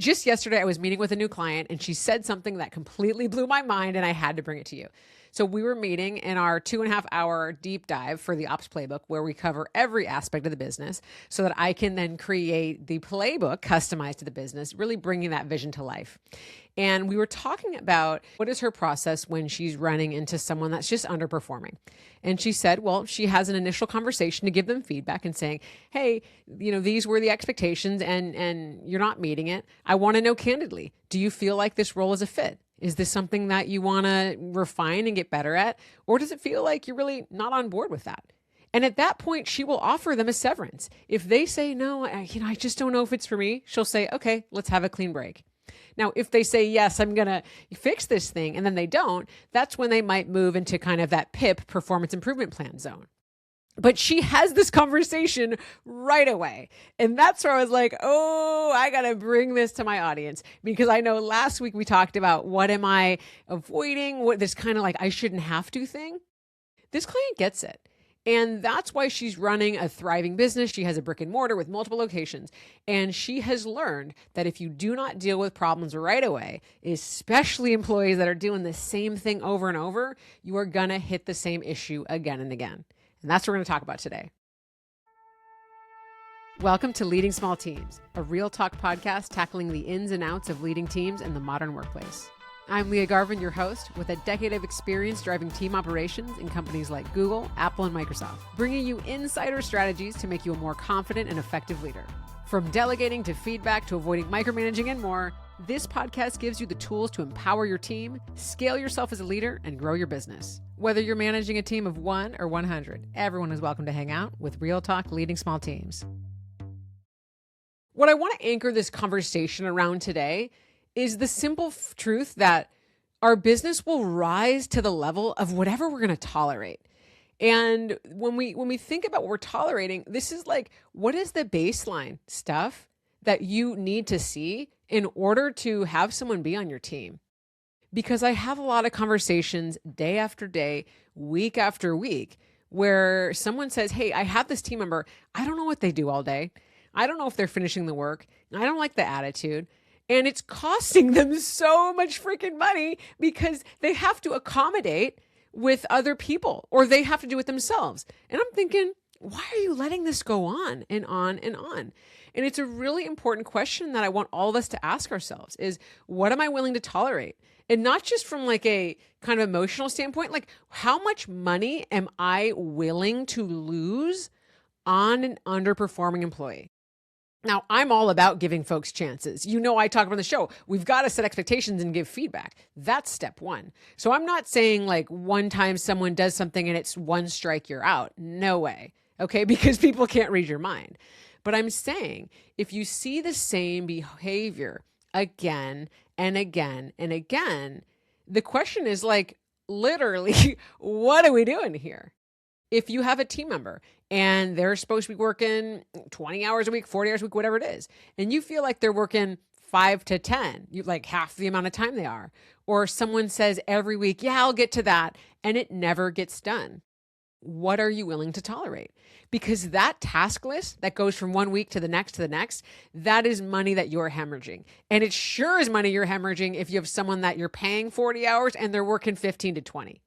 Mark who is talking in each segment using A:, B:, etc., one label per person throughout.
A: Just yesterday, I was meeting with a new client and she said something that completely blew my mind and I had to bring it to you. So we were meeting in our 2.5 hour deep dive for the Ops Playbook, where we cover every aspect of the business so that I can then create the playbook customized to the business, really bringing that vision to life. And we were talking about what is her process when she's running into someone that's just underperforming. And she said, well, she has an initial conversation to give them feedback and saying, hey, these were the expectations and you're not meeting it. I want to know candidly, do you feel like this role is a fit? Is this something that you want to refine and get better at? Or does it feel like you're really not on board with that? And at that point, she will offer them a severance. If they say, no, I just don't know if it's for me, she'll say, okay, let's have a clean break. Now, if they say, yes, I'm going to fix this thing, and then they don't, that's when they might move into kind of that PIP, performance improvement plan zone. But she has this conversation right away. And that's where I was like, oh, I got to bring this to my audience, because I know last week we talked about what am I avoiding, what this kind of like I shouldn't have to thing. This client gets it. And that's why she's running a thriving business. She has a brick and mortar with multiple locations. And she has learned that if you do not deal with problems right away, especially employees that are doing the same thing over and over, you are going to hit the same issue again and again. And that's what we're going to talk about today. Welcome to Leading Small Teams, a real talk podcast tackling the ins and outs of leading teams in the modern workplace. I'm Leah Garvin, your host, with a decade of experience driving team operations in companies like Google, Apple, and Microsoft, bringing you insider strategies to make you a more confident and effective leader. From delegating to feedback to avoiding micromanaging and more, this podcast gives you the tools to empower your team, scale yourself as a leader, and grow your business. Whether you're managing a team of 1 or 100, everyone is welcome to hang out with Real Talk Leading Small Teams. What I want to anchor this conversation around today is the simple truth that our business will rise to the level of whatever we're going to tolerate. And when we think about what we're tolerating, this is like, what is the baseline stuff that you need to see in order to have someone be on your team? Because I have a lot of conversations day after day, week after week, where someone says, hey, I have this team member. I don't know what they do all day. I don't know if they're finishing the work. I don't like the attitude. And it's costing them so much freaking money because they have to accommodate with other people, or they have to do it themselves. And I'm thinking, why are you letting this go on and on and on? And it's a really important question that I want all of us to ask ourselves is, what am I willing to tolerate? And not just from like a kind of emotional standpoint, like how much money am I willing to lose on an underperforming employee? Now, I'm all about giving folks chances. I talk about the show. We've got to set expectations and give feedback. That's step one. So I'm not saying like one time someone does something and it's one strike, you're out. No way. Okay. Because people can't read your mind. But I'm saying if you see the same behavior again and again and again, the question is like, literally, what are we doing here? If you have a team member and they're supposed to be working 20 hours a week, 40 hours a week, whatever it is, and you feel like they're working 5 to 10, you like half the amount of time they are, or someone says every week, yeah, I'll get to that, and it never gets done. What are you willing to tolerate? Because that task list that goes from 1 week to the next, that is money that you're hemorrhaging. And it sure is money you're hemorrhaging if you have someone that you're paying 40 hours and they're working 15 to 20,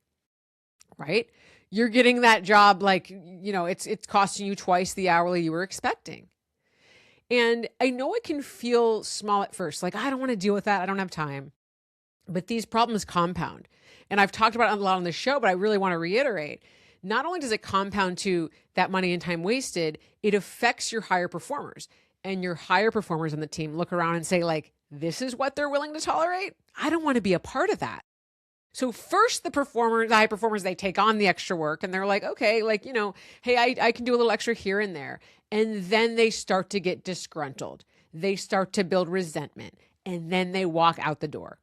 A: right? You're getting that job like, it's costing you twice the hourly you were expecting. And I know it can feel small at first, like, I don't want to deal with that. I don't have time. But these problems compound. And I've talked about it a lot on the show, but I really want to reiterate, not only does it compound to that money and time wasted, it affects your higher performers. And your higher performers on the team look around and say like, this is what they're willing to tolerate? I don't want to be a part of that. So first, the high performers, they take on the extra work and they're like, okay, like, hey, I can do a little extra here and there. And then they start to get disgruntled. They start to build resentment and then they walk out the door.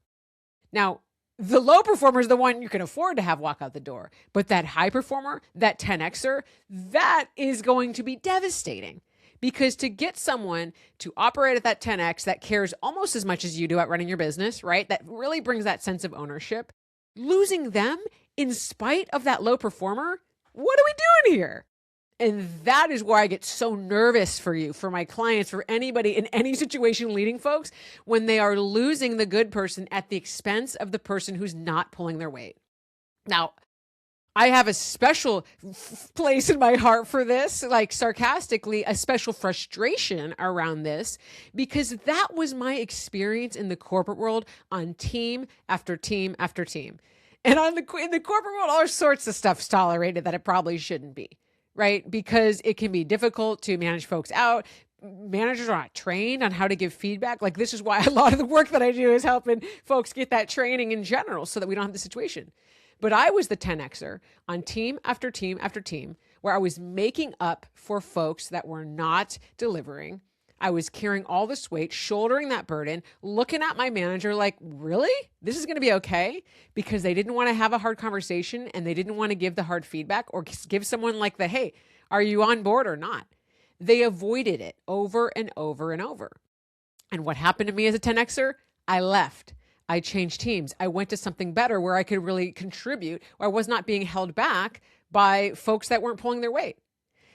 A: Now, the low performer is the one you can afford to have walk out the door. But that high performer, that 10Xer, that is going to be devastating. Because to get someone to operate at that 10X that cares almost as much as you do at running your business, right? That really brings that sense of ownership. Losing them in spite of that low performer, what are we doing here? And that is where I get so nervous for you, for my clients, for anybody in any situation leading folks, when they are losing the good person at the expense of the person who's not pulling their weight. Now, I have a special place in my heart for this, like sarcastically, a special frustration around this, because that was my experience in the corporate world on team after team after team. And in the corporate world, all sorts of stuff's tolerated that it probably shouldn't be, right? Because it can be difficult to manage folks out. Managers are not trained on how to give feedback. Like, this is why a lot of the work that I do is helping folks get that training in general so that we don't have the situation. But I was the 10Xer on team after team after team, where I was making up for folks that were not delivering. I was carrying all this weight, shouldering that burden, looking at my manager like, really? This is going to be okay? Because they didn't want to have a hard conversation and they didn't want to give the hard feedback or give someone like the, hey, are you on board or not? They avoided it over and over and over. And what happened to me as a 10Xer? I left. I changed teams. I went to something better where I could really contribute, where I was not being held back by folks that weren't pulling their weight.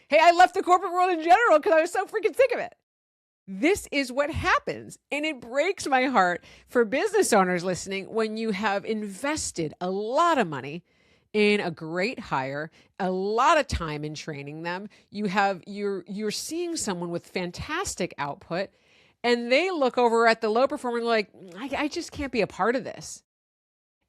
A: Hey, I left the corporate world in general because I was so freaking sick of it. This is what happens. And it breaks my heart for business owners listening when you have invested a lot of money in a great hire, a lot of time in training them. You're seeing someone with fantastic output, and they look over at the low performer like, I just can't be a part of this.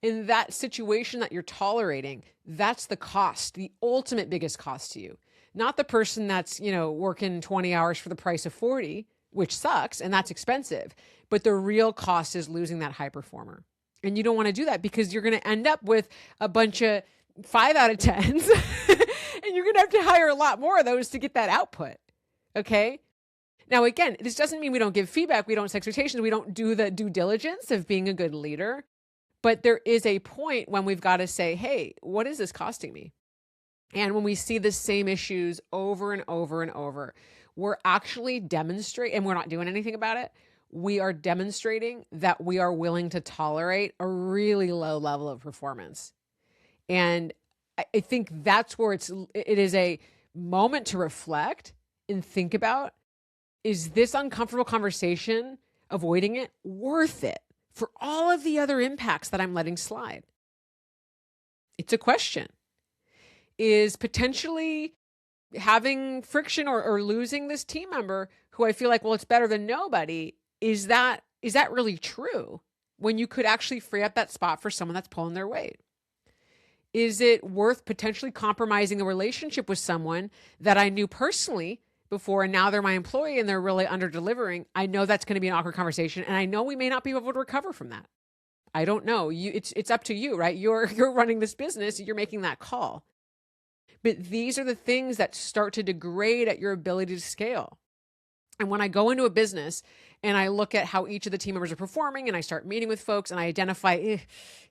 A: In that situation that you're tolerating, that's the cost, the ultimate biggest cost to you. Not the person that's, working 20 hours for the price of 40, which sucks, and that's expensive. But the real cost is losing that high performer. And you don't want to do that because you're going to end up with a bunch of 5 out of 10s, and you're going to have to hire a lot more of those to get that output. Okay? Now, again, this doesn't mean we don't give feedback. We don't set expectations. We don't do the due diligence of being a good leader. But there is a point when we've got to say, hey, what is this costing me? And when we see the same issues over and over and over, we're actually demonstrating, and we're not doing anything about it. We are demonstrating that we are willing to tolerate a really low level of performance. And I think that's where it is a moment to reflect and think about, is this uncomfortable conversation, avoiding it, worth it for all of the other impacts that I'm letting slide? It's a question. Is potentially having friction or losing this team member who I feel like, well, it's better than nobody, is that really true when you could actually free up that spot for someone that's pulling their weight? Is it worth potentially compromising a relationship with someone that I knew personally before, and now they're my employee and they're really under delivering? I know that's going to be an awkward conversation, and I know we may not be able to recover from that. I don't know. It's up to you, right? You're running this business. You're making that call. But these are the things that start to degrade at your ability to scale. And when I go into a business and I look at how each of the team members are performing, and I start meeting with folks and I identify,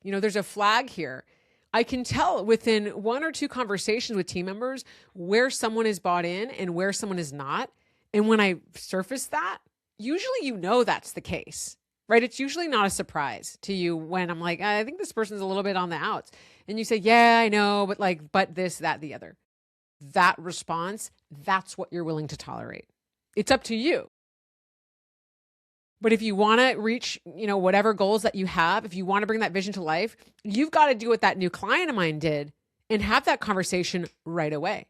A: there's a flag here. I can tell within 1 or 2 conversations with team members where someone is bought in and where someone is not. And when I surface that, usually that's the case, right? It's usually not a surprise to you when I'm like, I think this person's a little bit on the outs. And you say, yeah, I know, but this, that, the other. That response, that's what you're willing to tolerate. It's up to you. But if you want to reach, whatever goals that you have, if you want to bring that vision to life, you've got to do what that new client of mine did and have that conversation right away.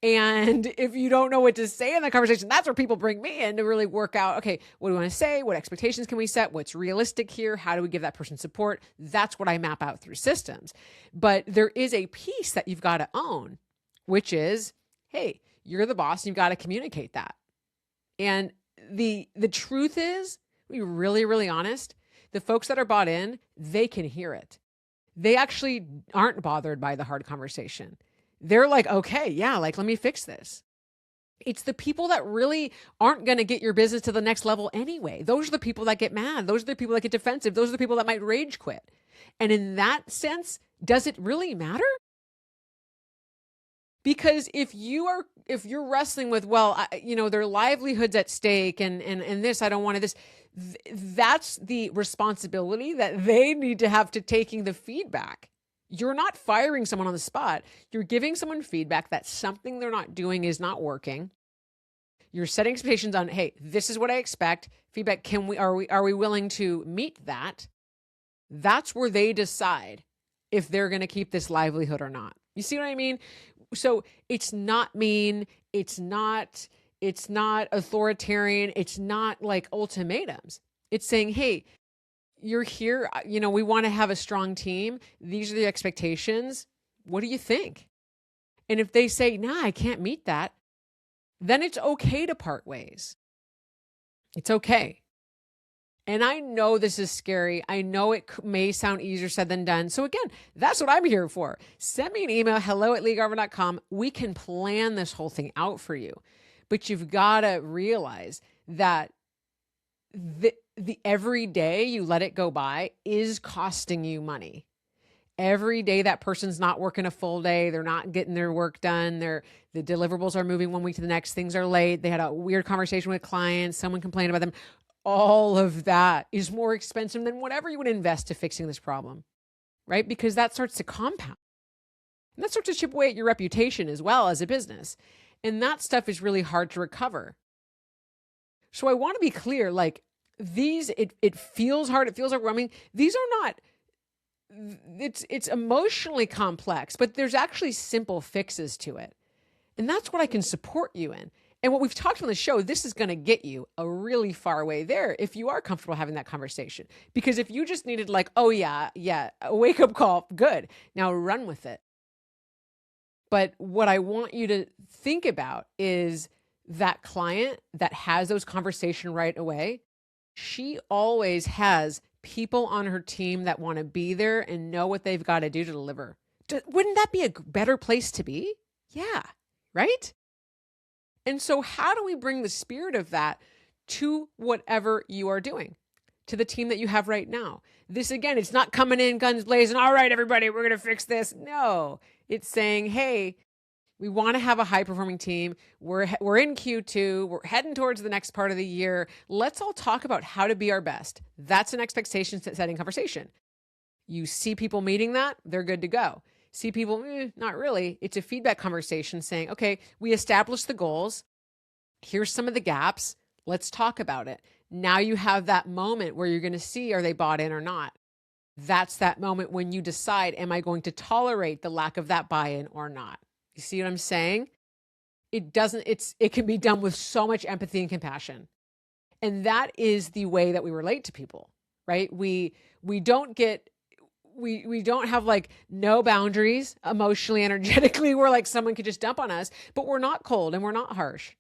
A: And if you don't know what to say in that conversation, that's where people bring me in to really work out, okay, what do we want to say? What expectations can we set? What's realistic here? How do we give that person support? That's what I map out through systems. But there is a piece that you've got to own, which is, hey, you're the boss and you've got to communicate that. And the truth is, to be really, really honest, the folks that are bought in, they can hear it. They actually aren't bothered by the hard conversation. They're like, okay, yeah, let me fix this. It's the people that really aren't going to get your business to the next level anyway. Those are the people that get mad. Those are the people that get defensive. Those are the people that might rage quit. And in that sense, does it really matter? Because if you're wrestling with, their livelihood's at stake and this, I don't want to this, that's the responsibility that they need to have to taking the feedback. You're not firing someone on the spot. You're giving someone feedback that something they're not doing is not working. You're setting expectations on, hey, this is what I expect. Feedback, are we willing to meet that? That's where they decide if they're going to keep this livelihood or not. You see what I mean? So it's not mean, it's not authoritarian, it's not like ultimatums. It's saying, hey, you're here, we want to have a strong team. These are the expectations. What do you think? And if they say, nah, I can't meet that, then it's okay to part ways. It's okay. And I know this is scary. I know it may sound easier said than done. So again, that's what I'm here for. Send me an email, hello@leagarvin.com. We can plan this whole thing out for you. But you've got to realize that the every day you let it go by is costing you money. Every day that person's not working a full day, they're not getting their work done, the deliverables are moving one week to the next, things are late, they had a weird conversation with clients, someone complained about them. All of that is more expensive than whatever you would invest to fixing this problem, right? Because that starts to compound. And that starts to chip away at your reputation as well as a business. And that stuff is really hard to recover. So I want to be clear, like it feels hard, it feels overwhelming. These are not, it's emotionally complex, but there's actually simple fixes to it. And that's what I can support you in. And what we've talked on the show, this is going to get you a really far way there if you are comfortable having that conversation. Because if you just needed like, oh yeah, a wake up call, good. Now run with it. But what I want you to think about is that client that has those conversations right away, she always has people on her team that want to be there and know what they've got to do to deliver. Wouldn't that be a better place to be? Yeah, right? And so how do we bring the spirit of that to whatever you are doing, to the team that you have right now? This, again, it's not coming in guns blazing, all right, everybody, we're going to fix this. No, it's saying, hey, we want to have a high-performing team. We're in Q2. We're heading towards the next part of the year. Let's all talk about how to be our best. That's an expectation-setting conversation. You see people meeting that, they're good to go. See people, not really. It's a feedback conversation saying, okay, we established the goals. Here's some of the gaps. Let's talk about it. Now you have that moment where you're going to see, are they bought in or not? That's that moment when you decide, am I going to tolerate the lack of that buy-in or not? You see what I'm saying? It can be done with so much empathy and compassion. And that is the way that we relate to people, right? We don't have like no boundaries emotionally, energetically, where like someone could just dump on us, but we're not cold and we're not harsh.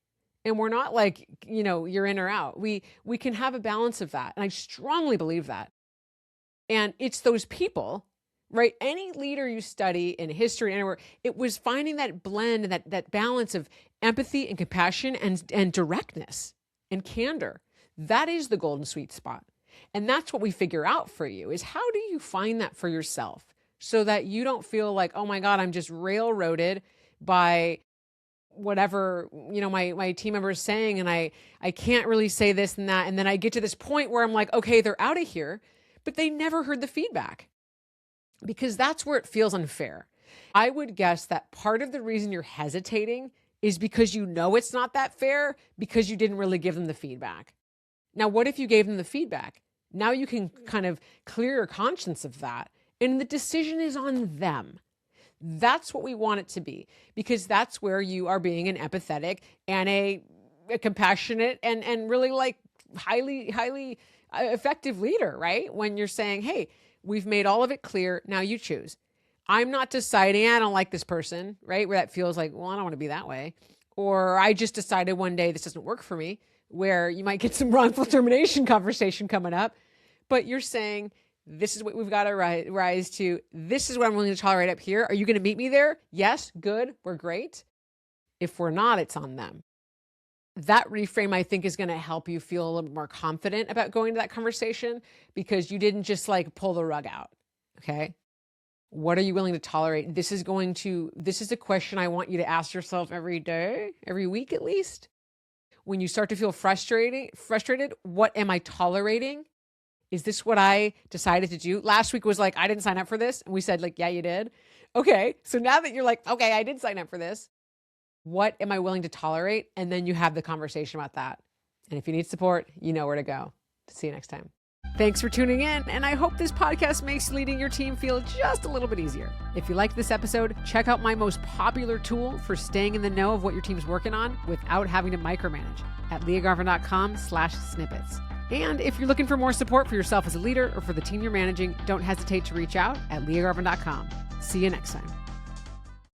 A: And we're not like, you're in or out. We can have a balance of that. And I strongly believe that. And it's those people, right? Any leader you study in history, anywhere, it was finding that blend and that balance of empathy and compassion and directness and candor. That is the golden sweet spot. And that's what we figure out for you, is how do you find that for yourself so that you don't feel like, oh my God, I'm just railroaded by whatever, my team member is saying, and I can't really say this and that. And then I get to this point where I'm like, okay, they're out of here, but they never heard the feedback, because that's where it feels unfair. I would guess that part of the reason you're hesitating is because it's not that fair, because you didn't really give them the feedback. Now, what if you gave them the feedback? Now you can kind of clear your conscience of that, and the decision is on them. That's what we want it to be, because that's where you are being an empathetic and a compassionate and really like highly effective leader, right? When you're saying, hey, we've made all of it clear. Now you choose. I'm not deciding, I don't like this person, right? Where that feels like, well, I don't want to be that way. Or I just decided one day this doesn't work for me, where you might get some wrongful termination conversation coming up. But you're saying, this is what we've got to rise to. This is what I'm willing to tolerate up here. Are you going to meet me there? Yes. Good. We're great. If we're not, it's on them. That reframe, I think, is going to help you feel a little more confident about going to that conversation, because you didn't just like pull the rug out. Okay. What are you willing to tolerate? This is a question I want you to ask yourself every day, every week at least. When you start to feel frustrated, what am I tolerating? Is this what I decided to do? Last week was like, I didn't sign up for this. And we said like, yeah, you did. Okay. So now that you're like, okay, I did sign up for this. What am I willing to tolerate? And then you have the conversation about that. And if you need support, you know where to go. See you next time. Thanks for tuning in, and I hope this podcast makes leading your team feel just a little bit easier. If you liked this episode, check out my most popular tool for staying in the know of what your team's working on without having to micromanage at leahgarvin.com/snippets. And if you're looking for more support for yourself as a leader or for the team you're managing, don't hesitate to reach out at leahgarvin.com. See you next time.